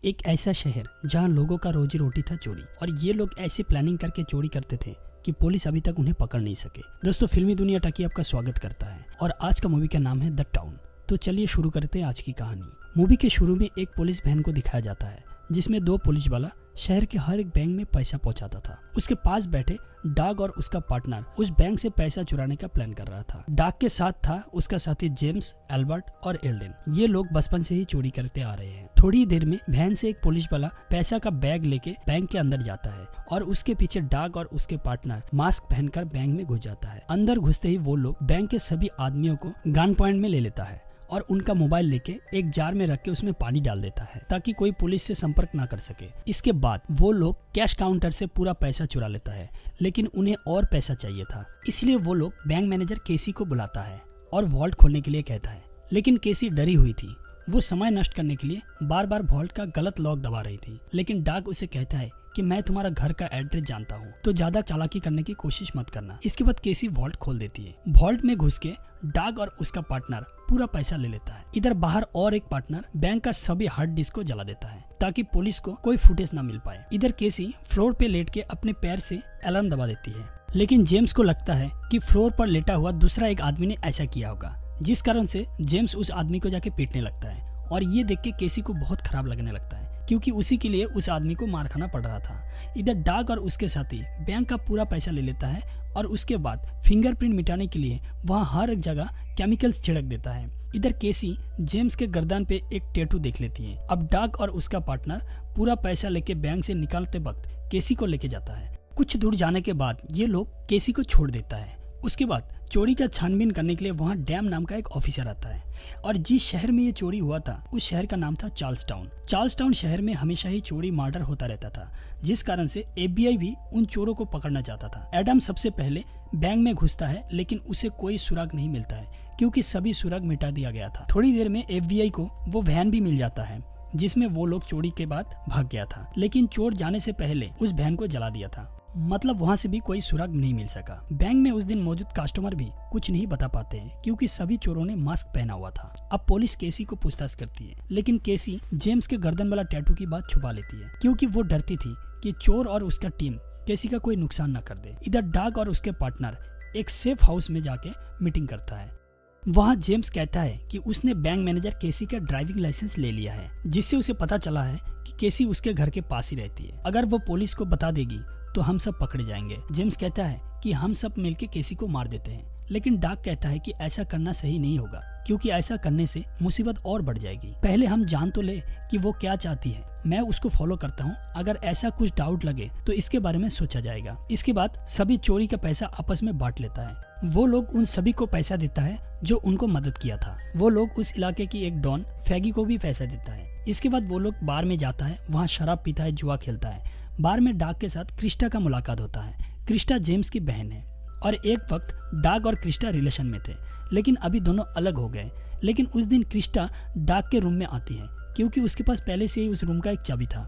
एक ऐसा शहर जहां लोगों का रोजी रोटी था चोरी, और ये लोग ऐसी प्लानिंग करके चोरी करते थे कि पुलिस अभी तक उन्हें पकड़ नहीं सके। दोस्तों, फिल्मी दुनिया टकी आपका स्वागत करता है और आज का मूवी का नाम है द टाउन। तो चलिए शुरू करते हैं आज की कहानी। मूवी के शुरू में एक पुलिस वैन को दिखाया जाता है जिसमें दो पुलिस वाला शहर के हर एक बैंक में पैसा पहुंचाता था। उसके पास बैठे डाग और उसका पार्टनर उस बैंक से पैसा चुराने का प्लान कर रहा था। डाग के साथ था उसका साथी जेम्स, एल्बर्ट और एल्डेन। ये लोग बचपन से ही चोरी करते आ रहे हैं। थोड़ी देर में वैन से एक पुलिस वाला पैसा का बैग लेके बैंक के अंदर जाता है और उसके पीछे डाग और उसके पार्टनर मास्क पहनकर बैंक में घुस जाता है। अंदर घुसते ही वो लोग बैंक के सभी आदमियों को गन पॉइंट में ले लेता है और उनका मोबाइल लेके एक जार में रख के उसमें पानी डाल देता है ताकि कोई पुलिस से संपर्क ना कर सके। इसके बाद वो लोग कैश काउंटर से पूरा पैसा चुरा लेता है, लेकिन उन्हें और पैसा चाहिए था। इसलिए वो लोग बैंक मैनेजर केसी को बुलाता है और वॉल्ट खोलने के लिए कहता है, लेकिन केसी डरी हुई थी। वो समय नष्ट करने के लिए बार बार वॉल्ट का गलत लॉक दबा रही थी, लेकिन डाग उसे कहता है कि मैं तुम्हारा घर का एड्रेस जानता हूँ, तो ज्यादा चालाकी करने की कोशिश मत करना। इसके बाद केसी वॉल्ट खोल देती है। वॉल्ट में घुस के डाग और उसका पार्टनर पूरा पैसा ले लेता है। इधर बाहर और एक पार्टनर बैंक का सभी हार्ड डिस्क को जला देता है ताकि पुलिस को कोई फुटेज ना मिल पाए। इधर केसी फ्लोर पे लेट के अपने पैर से अलार्म दबा देती है, लेकिन जेम्स को लगता है कि फ्लोर पर लेटा हुआ दूसरा एक आदमी ने ऐसा किया होगा, जिस कारण से जेम्स उस आदमी को जाके पीटने लगता है। और ये देख के केसी को बहुत खराब लगने लगता है क्योंकि उसी के लिए उस आदमी को मार खाना पड़ रहा था। इधर डाग और उसके साथी बैंक का पूरा पैसा ले लेता है और उसके बाद फिंगरप्रिंट मिटाने के लिए वहाँ हर एक जगह केमिकल्स छिड़क देता है। इधर केसी जेम्स के गर्दन पे एक टैटू देख लेती है। अब डाग और उसका पार्टनर पूरा पैसा लेके बैंक से निकालते वक्त केसी को लेके जाता है। कुछ दूर जाने के बाद ये लोग केसी को छोड़ देता है। उसके बाद चोरी का छानबीन करने के लिए वहाँ डैम नाम का एक ऑफिसर आता है और जिस शहर में ये चोरी हुआ था उस शहर का नाम था चार्ल्स टाउन। चार्ल्स टाउन शहर में हमेशा ही चोरी मर्डर होता रहता था, जिस कारण से FBI भी उन चोरों को पकड़ना चाहता था। एडम सबसे पहले बैंक में घुसता है, लेकिन उसे कोई सुराग नहीं मिलता है क्योंकि सभी सुराग मिटा दिया गया था। थोड़ी देर में FBI को वो वैन भी मिल जाता है जिसमें वो लोग चोरी के बाद भाग गया था, लेकिन चोर जाने से पहले उस वैन को जला दिया था। मतलब वहाँ से भी कोई सुराग नहीं मिल सका। बैंक में उस दिन मौजूद कस्टमर भी कुछ नहीं बता पाते हैं क्योंकि सभी चोरों ने मास्क पहना हुआ था। अब पुलिस केसी को पूछताछ करती है, लेकिन केसी जेम्स के गर्दन वाला टैटू की बात छुपा लेती है क्योंकि वो डरती थी कि चोर और उसका टीम केसी का कोई नुकसान न कर दे। इधर डाग और उसके पार्टनर एक सेफ हाउस में जाके मीटिंग करता है। वहाँ जेम्स कहता है कि उसने बैंक मैनेजर केसी का ड्राइविंग लाइसेंस ले लिया है, जिससे उसे पता चला है कि केसी उसके घर के पास ही रहती है। अगर वो पुलिस को बता देगी तो हम सब पकड़े जाएंगे। जेम्स कहता है कि हम सब मिलके केसी को मार देते हैं, लेकिन डाग कहता है कि ऐसा करना सही नहीं होगा क्योंकि ऐसा करने से मुसीबत और बढ़ जाएगी। पहले हम जान तो ले कि वो क्या चाहती है। मैं उसको फॉलो करता हूँ, अगर ऐसा कुछ डाउट लगे तो इसके बारे में सोचा जाएगा। इसके बाद सभी चोरी का पैसा आपस में बांट लेता है। वो लोग उन सभी को पैसा देता है जो उनको मदद किया था। वो लोग उस इलाके की एक डॉन फैगी को भी पैसा देता है। इसके बाद वो लोग बार में जाता है, वहाँ शराब पीता है, जुआ खेलता है। बार में डाग के साथ क्रिस्टा का मुलाकात होता है। क्रिस्टा जेम्स की बहन है और एक वक्त डाग और क्रिस्टा रिलेशन में थे, लेकिन अभी दोनों अलग हो गए। लेकिन उस दिन क्रिस्टा डाग के रूम में आती है क्योंकि उसके पास पहले से ही उस रूम का एक चाबी था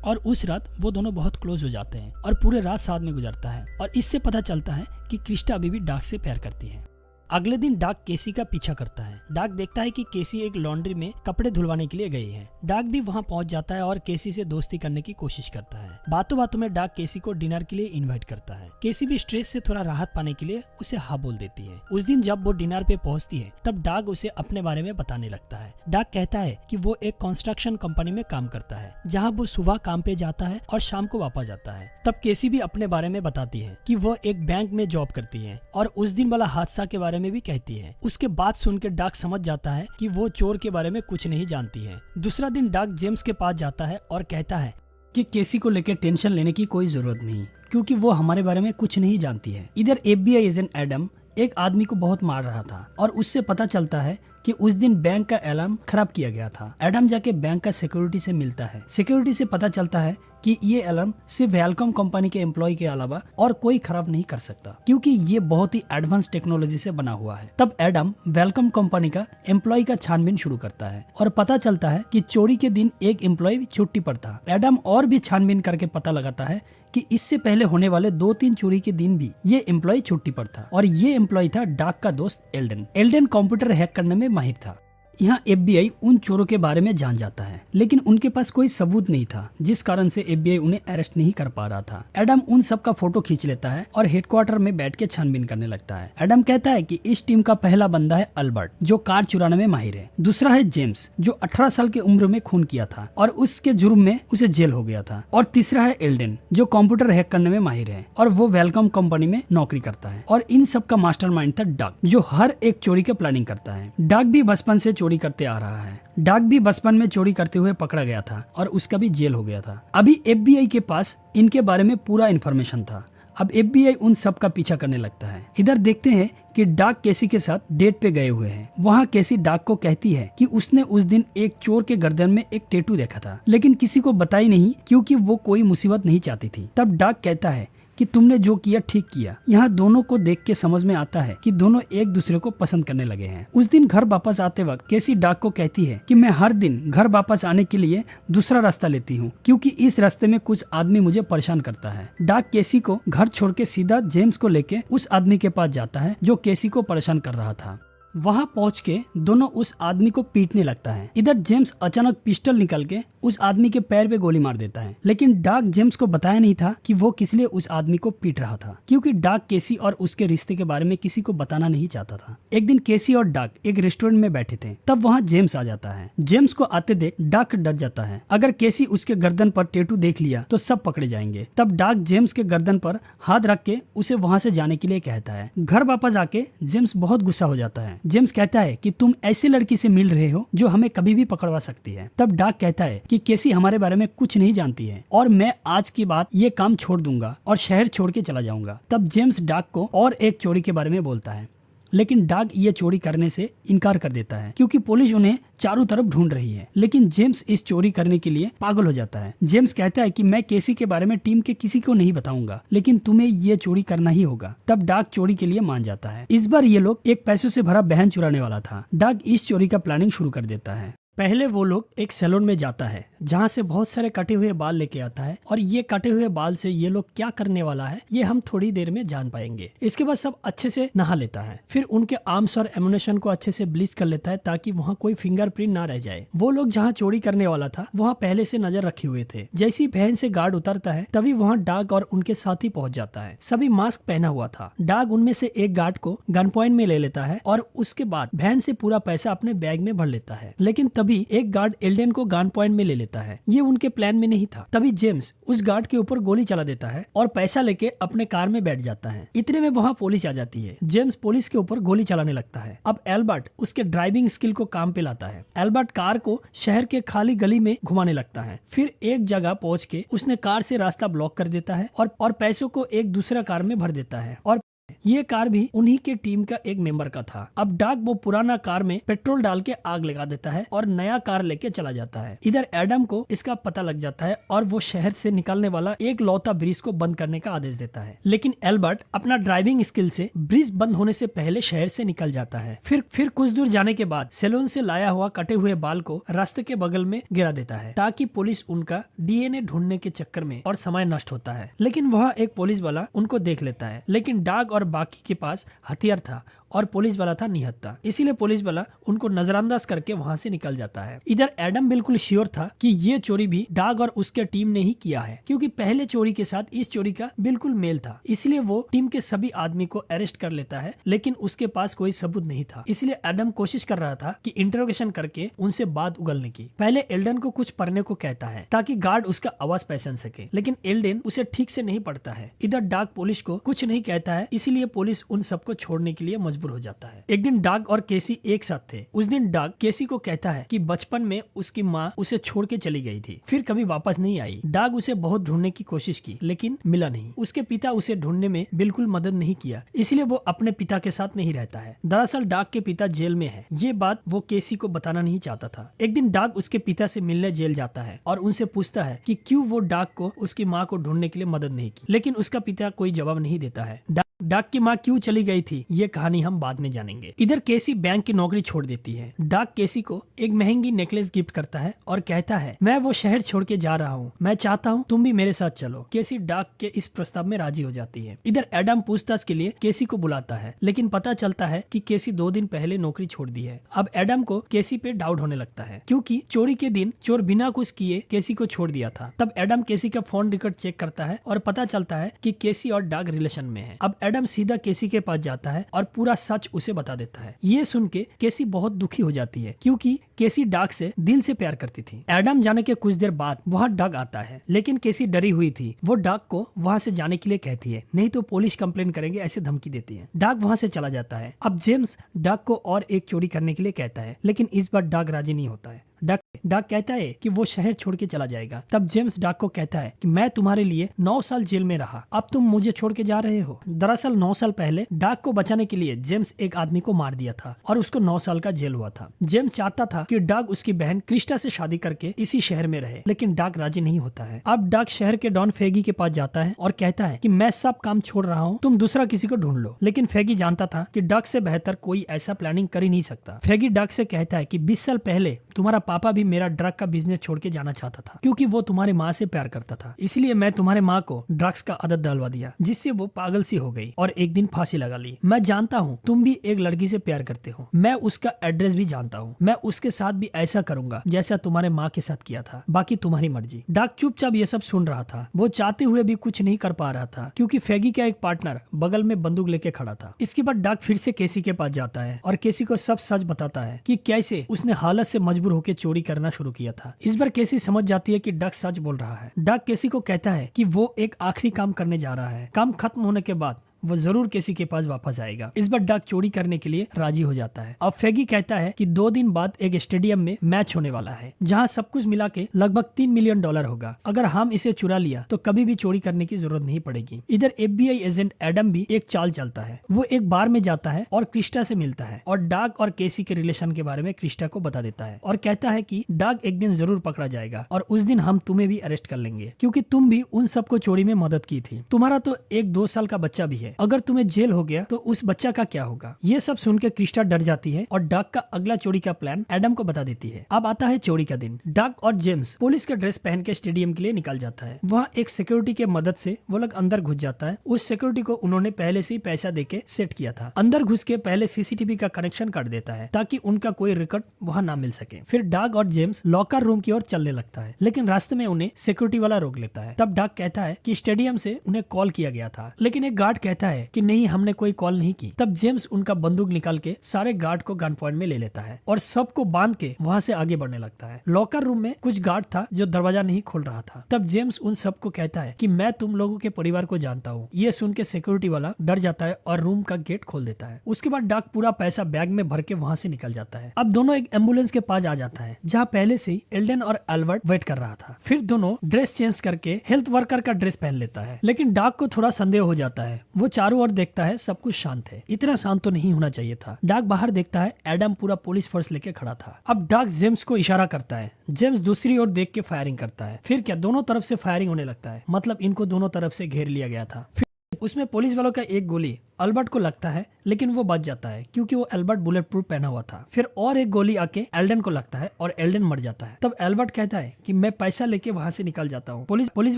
और उस रात वो दोनों बहुत क्लोज हो जाते हैं और पूरे रात साथ में गुजरता है। और इससे पता चलता है कि क्रिस्टा अभी भी डाग से प्यार करती है। अगले दिन डाग केसी का पीछा करता है। डाग देखता है कि केसी एक लॉन्ड्री में कपड़े धुलवाने के लिए गई है। डाग भी वहां पहुंच जाता है और केसी से दोस्ती करने की कोशिश करता है। बातों बातों में डाग केसी को डिनर के लिए इनवाइट करता है। केसी भी स्ट्रेस से थोड़ा राहत पाने के लिए उसे हाँ बोल देती है। उस दिन जब वो डिनर पे पहुंचती है तब डाग उसे अपने बारे में बताने लगता है। डाग कहता है कि वो एक कंस्ट्रक्शन कंपनी में काम करता है जहाँ वो सुबह काम पे जाता है और शाम को वापस जाता है। तब केसी भी अपने बारे में बताती है कि वो एक बैंक में जॉब करती है और उस दिन वाला हादसा के बारे में भी कहती है। उसके बात सुनकर डाग समझ जाता है कि वो चोर के बारे में कुछ नहीं जानती है। दूसरा दिन डाग जेम्स के पास जाता है और कहता है कि केसी को लेकर टेंशन लेने की कोई जरूरत नहीं क्योंकि वो हमारे बारे में कुछ नहीं जानती है। इधर FBI एजेंट एडम एक आदमी को बहुत मार रहा था और उससे पता चलता है कि उस दिन बैंक का अलार्म खराब किया गया था। एडम जाके बैंक का सिक्योरिटी से मिलता है। सिक्योरिटी से पता चलता है कि ये अलार्म सिर्फ वेलकम कंपनी के एम्प्लॉय के अलावा और कोई खराब नहीं कर सकता क्योंकि ये बहुत ही एडवांस टेक्नोलॉजी से बना हुआ है। तब एडम वेलकम कंपनी का एम्प्लॉय का छानबीन शुरू करता है और पता चलता है कि चोरी के दिन एक एम्प्लॉय छुट्टी पर था। एडम और भी छानबीन करके पता लगाता है कि इससे पहले होने वाले 2-3 चोरी के दिन भी ये एम्प्लॉय छुट्टी पर था और ये एम्प्लॉय था डाग का दोस्त एल्डेन। एल्डेन कंप्यूटर हैक करने में माहिर था। यहाँ FBI उन चोरों के बारे में जान जाता है, लेकिन उनके पास कोई सबूत नहीं था, जिस कारण से FBI उन्हें अरेस्ट नहीं कर पा रहा था। एडम उन सब का फोटो खींच लेता है और हेडक्वार्टर में बैठ के छानबीन करने लगता है। एडम कहता है कि इस टीम का पहला बंदा है अल्बर्ट, जो कार चुराने में माहिर है। दूसरा है जेम्स, जो 18 साल की उम्र में खून किया था और उसके जुर्म में उसे जेल हो गया था। और तीसरा है एल्डेन, जो कंप्यूटर हैक करने में माहिर है और वो वेलकम कंपनी में नौकरी करता है। और इन सब का मास्टरमाइंड था डग, जो हर एक चोरी की प्लानिंग करता है। डग भी बचपन से चोरी करते आ रहा है। डग भी बचपन में चोरी करते हुए पकड़ा गया था और उसका भी जेल हो गया था। अभी FBI के पास इनके बारे में पूरा इन्फॉर्मेशन था। अब FBI उन सब का पीछा करने लगता है। इधर देखते हैं कि डग केसी के साथ डेट पे गए हुए हैं। वहाँ केसी डग को कहती है कि उसने उस दिन एक चोर के गर्दन में एक टैटू देखा था, लेकिन किसी को बताई नहीं क्योंकि वो कोई मुसीबत नहीं चाहती थी। तब डग कहता है कि तुमने जो किया ठीक किया। यहाँ दोनों को देख के समझ में आता है कि दोनों एक दूसरे को पसंद करने लगे हैं। उस दिन घर वापस आते वक्त केसी डग को कहती है कि मैं हर दिन घर वापस आने के लिए दूसरा रास्ता लेती हूँ, क्योंकि इस रास्ते में कुछ आदमी मुझे परेशान करता है। डग केसी को घर छोड़ के सीधा जेम्स को लेके उस आदमी के पास जाता है जो केसी को परेशान कर रहा था। वहां पहुंच के दोनों उस आदमी को पीटने लगता है। इधर जेम्स अचानक पिस्टल निकाल के उस आदमी के पैर पे गोली मार देता है, लेकिन डग जेम्स को बताया नहीं था कि वो किस लिए उस आदमी को पीट रहा था, क्योंकि डग केसी और उसके रिश्ते के बारे में किसी को बताना नहीं चाहता था। एक दिन केसी और डग एक रेस्टोरेंट में बैठे थे, तब वहाँ जेम्स आ जाता है। जेम्स को आते देख डग डर जाता है। अगर केसी उसके गर्दन पर टैटू देख लिया तो सब पकड़े जाएंगे। तब डग जेम्स के गर्दन पर हाथ रख के उसे वहाँ से जाने के लिए कहता है। घर वापस आके जेम्स बहुत गुस्सा हो जाता है। जेम्स कहता है कि तुम ऐसी लड़की से मिल रहे हो जो हमें कभी भी पकड़वा सकती है। तब डग कहता है कि केसी हमारे बारे में कुछ नहीं जानती है और मैं आज के बाद ये काम छोड़ दूंगा और शहर छोड़ के चला जाऊंगा। तब जेम्स डग को और एक चोरी के बारे में बोलता है, लेकिन डग ये चोरी करने से इनकार कर देता है क्योंकि पुलिस उन्हें चारों तरफ ढूंढ रही है। लेकिन जेम्स इस चोरी करने के लिए पागल हो जाता है। जेम्स कहता है कि मैं केसी के बारे में टीम के किसी को नहीं बताऊंगा, लेकिन तुम्हें ये चोरी करना ही होगा। तब डग चोरी के लिए मान जाता है। इस बार ये लोग एक पैसों से भरा बहन चुराने वाला था। डग इस चोरी का प्लानिंग शुरू कर देता है। पहले वो लोग एक सैलून में जाता है जहाँ से बहुत सारे कटे हुए बाल लेके आता है और ये कटे हुए बाल से ये लोग क्या करने वाला है ये हम थोड़ी देर में जान पाएंगे। इसके बाद सब अच्छे से नहा लेता है, फिर उनके आर्म्स और एमुनेशन को अच्छे से ब्लीच कर लेता है ताकि वहाँ कोई फिंगरप्रिंट ना रह जाए। वो लोग जहाँ चोरी करने वाला था वहाँ पहले से नजर रखे हुए थे। जैसी वैन से गार्ड उतरता है तभी वहाँ डग और उनके साथी पहुंच जाता है। सभी मास्क पहना हुआ था। डग उनमें से एक गार्ड को गन पॉइंट में ले लेता है और उसके बाद वैन से पूरा पैसा अपने बैग में भर लेता है। लेकिन तभी एक गार्ड एल्डेन को गन पॉइंट में ले लेता है। ये उनके प्लान में नहीं था। तभी जेम्स उस गार्ड के ऊपर गोली चला देता है और पैसा लेके अपने कार में बैठ जाता है। इतने में वहाँ पुलिस आ जाती है। जेम्स पुलिस के ऊपर गोली चलाने लगता है। अब एल्बर्ट उसके ड्राइविंग स्किल को काम पे लाता है। एल्बर्ट कार को शहर के खाली गली में घुमाने लगता है। फिर एक जगह पहुंच के उसने कार से रास्ता ब्लॉक कर देता है और पैसों को एक दूसरा कार में भर देता है। और ये कार भी उन्हीं के टीम का एक मेंबर का था। अब डग वो पुराना कार में पेट्रोल डाल के आग लगा देता है और नया कार लेके चला जाता है। इधर एडम को इसका पता लग जाता है और वो शहर से निकलने वाला एक लौता ब्रिज को बंद करने का आदेश देता है। लेकिन एल्बर्ट अपना ड्राइविंग स्किल से ब्रिज बंद होने से पहले शहर से निकल जाता है। फिर कुछ दूर जाने के बाद सैलून से लाया हुआ कटे हुए बाल को रास्ते के बगल में गिरा देता है ताकि पुलिस उनका DNA ढूंढने के चक्कर में और समय नष्ट होता है। लेकिन वह एक पुलिस वाला उनको देख लेता है, लेकिन डग और बाकी के पास हथियार था और पुलिस वाला था निहत्था। इसीलिए पुलिस वाला उनको नजरअंदाज करके वहां से निकल जाता है। इधर एडम बिल्कुल श्योर था कि ये चोरी भी डग और उसके टीम ने ही किया है, क्योंकि पहले चोरी के साथ इस चोरी का बिल्कुल मेल था। इसलिए वो टीम के सभी आदमी को अरेस्ट कर लेता है, लेकिन उसके पास कोई सबूत नहीं था। इसलिए एडम कोशिश कर रहा था कि इंटरोगेशन करके उनसे बात उगलने की। पहले एल्डेन को कुछ पढ़ने को कहता है ताकि गार्ड उसका आवाज पहचान सके, लेकिन एल्डेन उसे ठीक से नहीं पढ़ता है। इधर डग पुलिस को कुछ नहीं कहता है, इसीलिए पुलिस उन सबको छोड़ने के लिए मजबूर हो जाता है। एक दिन डग और केसी एक साथ थे। उस दिन डग केसी को कहता है कि बचपन में उसकी माँ उसे छोड़ के चली गई थी, फिर कभी वापस नहीं आई। डग उसे बहुत ढूंढने की कोशिश की, लेकिन मिला नहीं। उसके पिता उसे ढूंढने में बिल्कुल मदद नहीं किया, इसलिए वो अपने पिता के साथ नहीं रहता है। दरअसल डग के पिता जेल में है। ये बात वो केसी को बताना नहीं चाहता था। एक दिन डग उसके पिता से मिलने जेल जाता है और उनसे पूछता है कि क्यों वो डग को उसकी माँ को ढूंढने के लिए मदद नहीं की, लेकिन उसका पिता कोई जवाब नहीं देता है। डाक की माँ क्यों चली गई थी ये कहानी हम बाद में जानेंगे। इधर केसी बैंक की नौकरी छोड़ देती है। डाक केसी को एक महंगी नेकलेस गिफ्ट करता है और कहता है मैं वो शहर छोड़ के जा रहा हूँ, मैं चाहता हूँ तुम भी मेरे साथ चलो। केसी डाक के इस प्रस्ताव में राजी हो जाती है। इधर एडम पूछताछ के लिए केसी को बुलाता है, लेकिन पता चलता है कि केसी 2 दिन पहले नौकरी छोड़ दी है। अब एडम को केसी पे डाउट होने लगता है, क्योंकि चोरी के दिन चोर बिना कुछ किए केसी को छोड़ दिया था। तब एडम केसी का फोन रिकॉर्ड चेक करता है और पता चलता है कि केसी और डाक रिलेशन में है। अब एडम सीधा केसी के पास जाता है और पूरा सच उसे बता देता है। ये सुन के केसी बहुत दुखी हो जाती है, क्योंकि केसी डाक से दिल से प्यार करती थी। एडम जाने के कुछ देर बाद वहाँ डाक आता है, लेकिन केसी डरी हुई थी। वो डाक को वहाँ से जाने के लिए कहती है, नहीं तो पुलिस कंप्लेन करेंगे, ऐसे धमकी देती है। डाक वहाँ से चला जाता है। अब जेम्स डाक को और एक चोरी करने के लिए कहता है, लेकिन इस बार डाक राजी नहीं होता है। डाक कहता है कि वो शहर छोड़ के चला जाएगा। तब जेम्स डाक को कहता है कि मैं तुम्हारे लिए 9 साल जेल में रहा, अब तुम मुझे छोड़ के जा रहे हो। दरअसल 9 साल पहले डाक को बचाने के लिए जेम्स एक आदमी को मार दिया था और उसको 9 साल का जेल हुआ था। जेम्स चाहता था कि डाक उसकी बहन क्रिस्टा से शादी करके इसी शहर में रहे, लेकिन डाक राजी नहीं होता है। अब डाक शहर के डॉन फेगी के पास जाता है और कहता है कि मैं सब काम छोड़ रहा हूँ, तुम दूसरा किसी को ढूंढ लो। लेकिन फेगी जानता था कि डाक से बेहतर कोई ऐसा प्लानिंग कर ही नहीं सकता। फेगी डाक से कहता है कि 20 साल पहले तुम्हारा पापा भी मेरा ड्रग का बिजनेस छोड़ के जाना चाहता था, क्योंकि वो तुम्हारी माँ से प्यार करता था। इसलिए मैं तुम्हारे माँ को ड्रग्स का आदत डलवा दिया, जिससे वो पागल सी हो गई और एक दिन फांसी लगा ली। मैं जानता हूँ तुम भी एक लड़की से प्यार करते हो, मैं उसका एड्रेस भी जानता हूँ। मैं उसके साथ भी ऐसा करूंगा जैसा तुम्हारे माँ के साथ किया था, बाकी तुम्हारी मर्जी। डाक चुपचाप ये सब सुन रहा था। वो चाहते हुए भी कुछ नहीं कर पा रहा था, क्योंकि फेगी का एक पार्टनर बगल में बंदूक लेके खड़ा था। इसके बाद डाक फिर से केसी के पास जाता है और केसी को सब सच बताता है कि कैसे उसने हालत से मजबूर होकर चोरी करना शुरू किया था। इस बार केसी समझ जाती है कि डाक सच बोल रहा है। डाक केसी को कहता है कि वो एक आखिरी काम करने जा रहा है, काम खत्म होने के बाद वो जरूर केसी के पास वापस आएगा। इस बार डाक चोरी करने के लिए राजी हो जाता है। अब फेगी कहता है कि 2 दिन बाद एक स्टेडियम में मैच होने वाला है, जहां सब कुछ मिला के लगभग $3 मिलियन होगा। अगर हम इसे चुरा लिया तो कभी भी चोरी करने की जरूरत नहीं पड़ेगी। इधर FBI एजेंट एडम भी एक चाल चलता है। वो एक बार में जाता है और क्रिस्टा से मिलता है और डाक और केसी के रिलेशन के बारे में क्रिस्टा को बता देता है और कहता है कि डाक एक दिन जरूर पकड़ा जाएगा और उस दिन हम तुम्हें भी अरेस्ट कर लेंगे, क्योंकि तुम भी उन सबको चोरी में मदद की थी। तुम्हारा तो एक 2 साल का बच्चा भी है, अगर तुम्हें जेल हो गया तो उस बच्चा का क्या होगा। ये सब सुनकर क्रिस्टा डर जाती है और डाक का अगला चोरी का प्लान एडम को बता देती है। अब आता है चोरी का दिन। डाक और जेम्स पुलिस का ड्रेस पहन के स्टेडियम के लिए निकल जाता है। वहाँ एक सिक्योरिटी के मदद से वो लोग अंदर घुस जाता है। उस सिक्योरिटी को उन्होंने पहले से ही पैसा देके सेट किया था। अंदर घुस के पहले CCTV का कनेक्शन काट देता है ताकि उनका कोई रिकॉर्ड वहाँ ना मिल सके। फिर डाक और जेम्स लॉकर रूम की ओर चलने लगता है, लेकिन रास्ते में उन्हें सिक्योरिटी वाला रोक लेता है। तब डाक कहता है कि स्टेडियम से उन्हें कॉल किया गया था, लेकिन एक गार्ड कहता है कि नहीं, हमने कोई कॉल नहीं की। तब जेम्स उनका बंदूक निकाल के सारे गार्ड को गन पॉइंट में ले लेता है और सबको बांध के वहाँ से आगे बढ़ने लगता है। लॉकर रूम में कुछ गार्ड था जो दरवाजा नहीं खोल रहा था। तब जेम्स उन सबको कहता है कि मैं तुम लोगों के परिवार को जानता हूँ। ये सुन के सिक्योरिटी वाला डर जाता है और रूम का गेट खोल देता है। उसके बाद डाक पूरा पैसा बैग में भर के वहाँ से निकल जाता है। अब दोनों एक एम्बुलेंस के पास आ जाता है, जहाँ पहले से ही एल्डन और एल्बर्ट वेट कर रहा था। फिर दोनों ड्रेस चेंज करके हेल्थ वर्कर का ड्रेस पहन लेता है, लेकिन डाक को थोड़ा संदेह हो जाता है। वो चारों ओर देखता है, सब कुछ शांत है। इतना शांत तो नहीं होना चाहिए था। डाक बाहर देखता है, एडम पूरा पुलिस फोर्स लेके खड़ा था। अब डाक जेम्स को इशारा करता है। जेम्स दूसरी ओर देख के फायरिंग करता है। फिर क्या, दोनों तरफ से फायरिंग होने लगता है, मतलब इनको दोनों तरफ से घेर लिया गया था। फिर उसमें पुलिस वालों का एक गोली अल्बर्ट को लगता है, लेकिन वो बच जाता है क्योंकि वो अल्बर्ट बुलेट प्रूफ पहना हुआ था। फिर और एक गोली आके एल्डन को लगता है और एल्डन मर जाता है। तब अल्बर्ट कहता है कि मैं पैसा लेके वहाँ से निकल जाता हूँ। पुलिस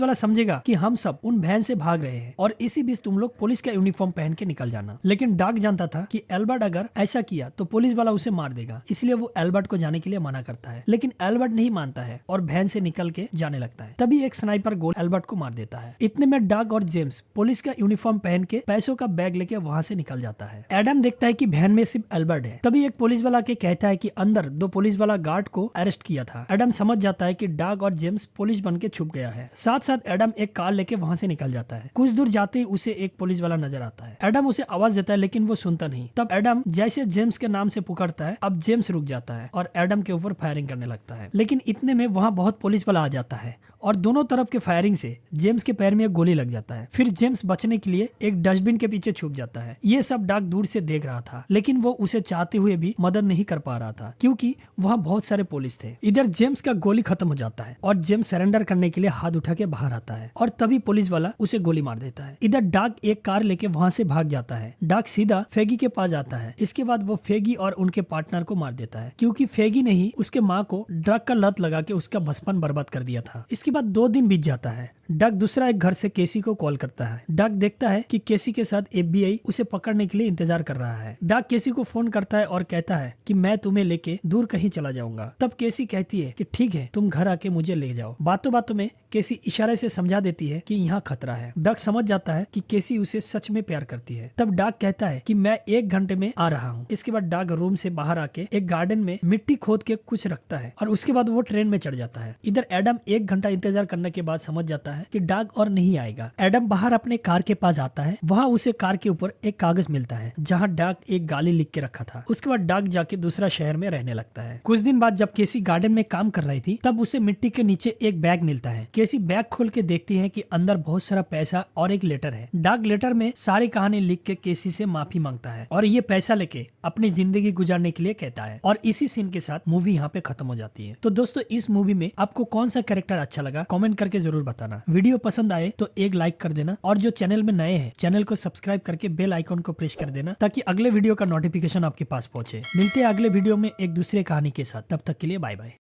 वाला समझेगा कि हम सब उन वैन से भाग रहे हैं और इसी बीच तुम लोग पुलिस का यूनिफॉर्म पहन के निकल जाना। लेकिन डाक जानता था कि अल्बर्ट अगर ऐसा किया तो पुलिस वाला उसे मार देगा, इसलिए वो अल्बर्ट को जाने के लिए मना करता है। लेकिन अल्बर्ट नहीं मानता है और वैन से निकल के जाने लगता है। तभी एक स्नाइपर गोल अल्बर्ट को मार देता है। इतने में डाक और जेम्स पुलिस का यूनिफॉर्म पहन के पैसों का बैग लेके वहाँ से निकल जाता है। एडम देखता है कि वैन में सिर्फ अल्बर्ट है। तभी एक पुलिस वाला के कहता है कि अंदर 2 पुलिस वाला गार्ड को अरेस्ट किया था। एडम समझ जाता है कि डाक और जेम्स पुलिस बन के छुप गया है। साथ साथ एडम एक कार लेके वहाँ से निकल जाता है। कुछ दूर जाते ही उसे एक पुलिस वाला नजर आता है। एडम उसे आवाज देता है, लेकिन वो सुनता नहीं। तब एडम जैसे जेम्स के नाम से पुकारता है, अब जेम्स रुक जाता है और एडम के ऊपर फायरिंग करने लगता है। लेकिन इतने में वहाँ बहुत पुलिस वाला आ जाता है और दोनों तरफ के फायरिंग से जेम्स के पैर में एक गोली लग जाता है। फिर जेम्स बचने के लिए एक डस्टबिन के पीछे छुप जाता है। ये सब डाक दूर से देख रहा था, लेकिन वो उसे चाहते हुए भी मदद नहीं कर पा रहा था क्योंकि वहाँ बहुत सारे पुलिस थे। इधर जेम्स का गोली खत्म हो जाता है और जेम्स सरेंडर करने के लिए हाथ उठा के बाहर आता है और तभी पुलिस वाला उसे गोली मार देता है। इधर डाक एक कार लेके वहाँ से भाग जाता है। डाक सीधा फेगी के पास जाता है। इसके बाद वो फेगी और उनके पार्टनर को मार देता है क्योंकि फेगी ने ही उसके माँ को ड्रग का लत लगा के उसका बचपन बर्बाद कर दिया था। इसके बाद 2 दिन बीत जाता है। डक दूसरा एक घर से केसी को कॉल करता है। डक देखता है कि केसी के साथ FBI उसे पकड़ने के लिए इंतजार कर रहा है। डक केसी को फोन करता है और कहता है कि मैं तुम्हें लेके दूर कहीं चला जाऊंगा। तब केसी कहती है कि ठीक है, तुम घर आके मुझे ले जाओ। बातों बातों में केसी इशारे से समझा देती है कि यहाँ खतरा है। डक समझ जाता है कि केसी उसे सच में प्यार करती है। तब डक कहता है कि मैं 1 घंटे में आ रहा हूँ। इसके बाद डक रूम से बाहर आके एक गार्डन में मिट्टी खोद के कुछ रखता है और उसके बाद वो ट्रेन में चढ़ जाता है। इधर एडम 1 घंटा इंतजार करने के बाद समझ जाता है कि डक और नहीं आएगा। एडम बाहर अपने कार के पास आता है। वहाँ उसे कार के ऊपर एक कागज मिलता है जहाँ डक एक गाली लिख के रखा था। उसके बाद डक जाके दूसरा शहर में रहने लगता है। कुछ दिन बाद जब केसी गार्डन में काम कर रही थी तब उसे मिट्टी के नीचे एक बैग मिलता है। केसी बैग खोल के देखती है कि अंदर बहुत सारा पैसा और एक लेटर है। डक लेटर में सारी कहानी लिख के केसी से माफी मांगता है और ये पैसा लेके अपनी जिंदगी गुजारने के लिए कहता है। और इसी सीन के साथ मूवी यहाँ पे खत्म हो जाती है। तो दोस्तों, इस मूवी में आपको कौन सा कैरेक्टर अच्छा लगा कमेंट करके जरूर बताना। वीडियो पसंद आए तो एक लाइक कर देना और जो चैनल में नए हैं चैनल को सब्सक्राइब करके बेल आइकॉन को प्रेस कर देना ताकि अगले वीडियो का नोटिफिकेशन आपके पास पहुंचे। मिलते हैं अगले वीडियो में एक दूसरे कहानी के साथ। तब तक के लिए बाय बाय।